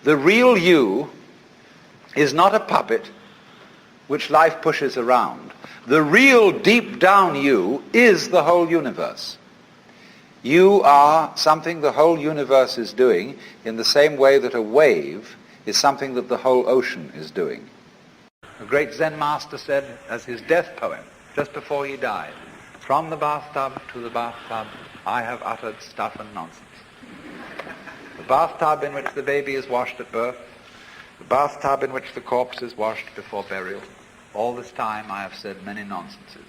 The real you is not a puppet which life pushes around. The real deep down you is the whole universe. You are something the whole universe is doing in the same way that a wave is something that the whole ocean is doing. A great Zen master said as his death poem, just before he died, "From the bathtub to the bathtub, I have uttered stuff and nonsense." The bathtub in which the baby is washed at birth, the bathtub in which the corpse is washed before burial, all this time I have said many nonsenses.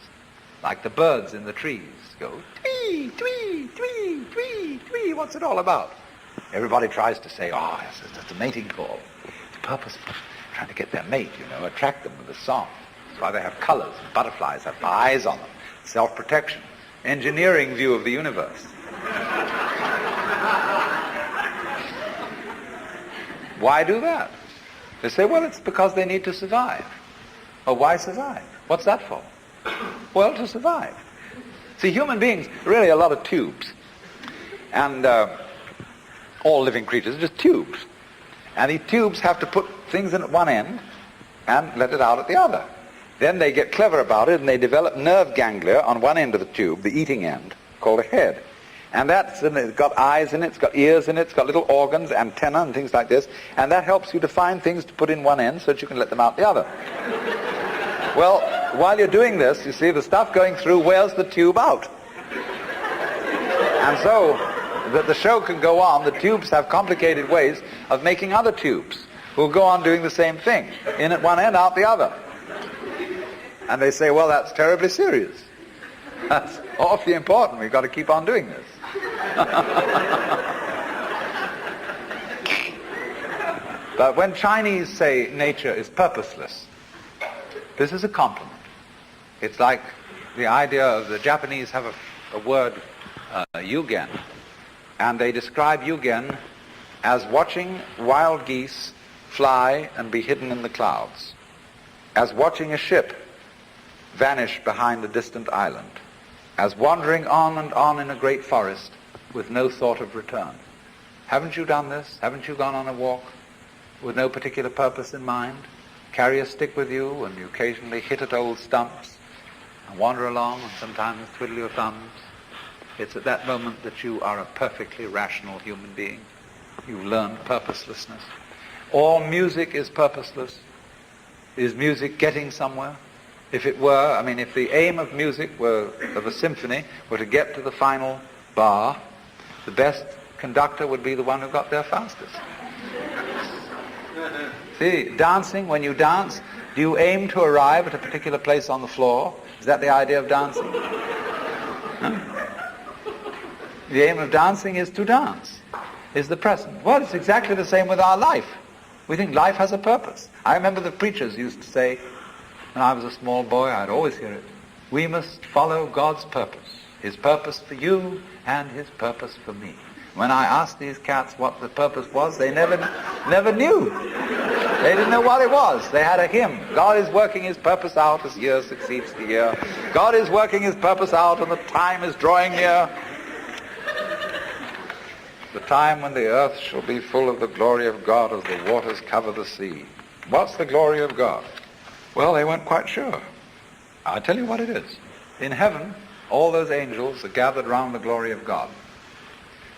Like the birds in the trees go, twee, twee, twee, twee, twee, what's it all about? Everybody tries to say, oh, yes, it's a mating call. It's purposeful, trying to get their mate, attract them with a song. That's why they have colors. Butterflies have eyes on them. Self-protection. Engineering view of the universe. Why do that? They say, well, it's because they need to survive. Oh, why survive? What's that for? Well, to survive. See, human beings are really a lot of tubes. And all living creatures are just tubes. And these tubes have to put things in at one end and let it out at the other. Then they get clever about it and they develop nerve ganglia on one end of the tube, the eating end, called a head. And it's got eyes in it, it's got ears in it, it's got little organs, antenna and things like this. And that helps you to find things to put in one end so that you can let them out the other. Well, while you're doing this, you see, the stuff going through wears the tube out. And so, that the show can go on, the tubes have complicated ways of making other tubes who will go on doing the same thing. In at one end, out the other. And they say, well, that's terribly serious. That's awfully important. We've got to keep on doing this. But when Chinese say nature is purposeless, this is a compliment. It's like the idea of the Japanese have a word, yugen, and they describe yugen as watching wild geese fly and be hidden in the clouds, as watching a ship vanish behind a distant island, as wandering on and on in a great forest with no thought of return. Haven't you done this? Haven't you gone on a walk with no particular purpose in mind? Carry a stick with you and you occasionally hit at old stumps and wander along and sometimes twiddle your thumbs. It's at that moment that you are a perfectly rational human being. You've learned purposelessness. All music is purposeless. Is music getting somewhere? If it were, if the aim of music of a symphony were to get to the final bar, the best conductor would be the one who got there fastest. See, dancing, when you dance, do you aim to arrive at a particular place on the floor? Is that the idea of dancing? No? The aim of dancing is to dance, is the present. Well, it's exactly the same with our life. We think life has a purpose. I remember the preachers used to say, when I was a small boy, I'd always hear it, we must follow God's purpose. His purpose for you and his purpose for me. When I asked these cats what the purpose was, they never knew. They didn't know what it was. They had a hymn. God is working his purpose out as year succeeds to year. God is working his purpose out and the time is drawing near. The time when the earth shall be full of the glory of God as the waters cover the sea. What's the glory of God? Well, they weren't quite sure. I'll tell you what it is. In heaven, all those angels are gathered round the glory of God.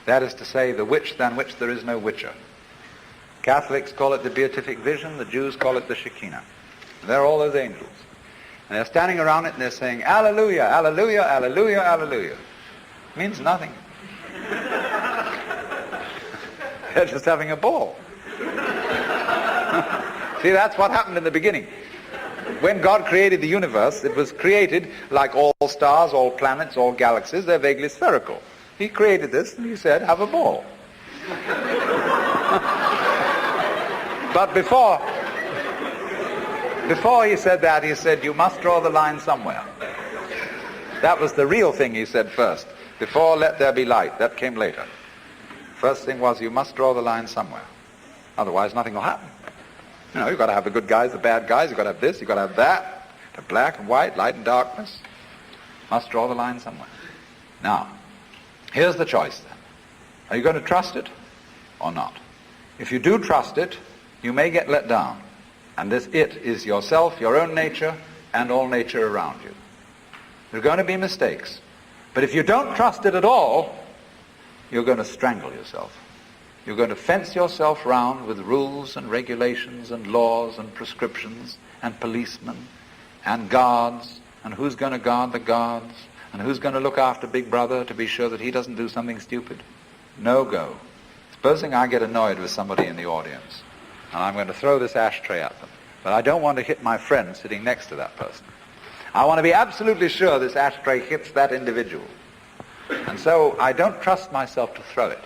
That is to say, the which than which there is no witcher. Catholics call it the beatific vision, the Jews call it the Shekinah. And they're all those angels. And they're standing around it and they're saying, Alleluia, Alleluia, Alleluia, Alleluia. It means nothing. They're just having a ball. See, that's what happened in the beginning. When God created the universe, it was created like all stars, all planets, all galaxies. They're vaguely spherical. He created this and he said, have a ball. But before he said that, he said, you must draw the line somewhere. That was the real thing he said first. Before let there be light. That came later. First thing was you must draw the line somewhere. Otherwise nothing will happen. You've got to have the good guys, the bad guys. You've got to have this, you've got to have that. The black and white, light and darkness. Must draw the line somewhere. Now, here's the choice then. Are you going to trust it or not? If you do trust it, you may get let down. And this it is yourself, your own nature, and all nature around you. There are going to be mistakes. But if you don't trust it at all, you're going to strangle yourself. You're going to fence yourself round with rules and regulations and laws and prescriptions and policemen and guards, and who's going to guard the guards, and who's going to look after Big Brother to be sure that he doesn't do something stupid. No go. Supposing I get annoyed with somebody in the audience, and I'm going to throw this ashtray at them, but I don't want to hit my friend sitting next to that person. I want to be absolutely sure this ashtray hits that individual. And so I don't trust myself to throw it.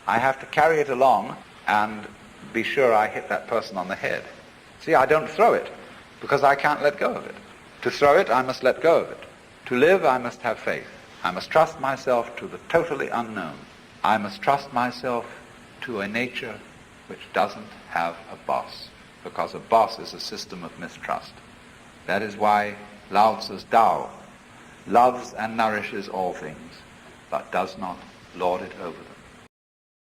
I have to carry it along and be sure I hit that person on the head. See, I don't throw it because I can't let go of it. To throw it, I must let go of it. To live, I must have faith. I must trust myself to the totally unknown. I must trust myself to a nature which doesn't have a boss, because a boss is a system of mistrust. That is why Lao Tzu's Tao loves and nourishes all things, but does not lord it over them.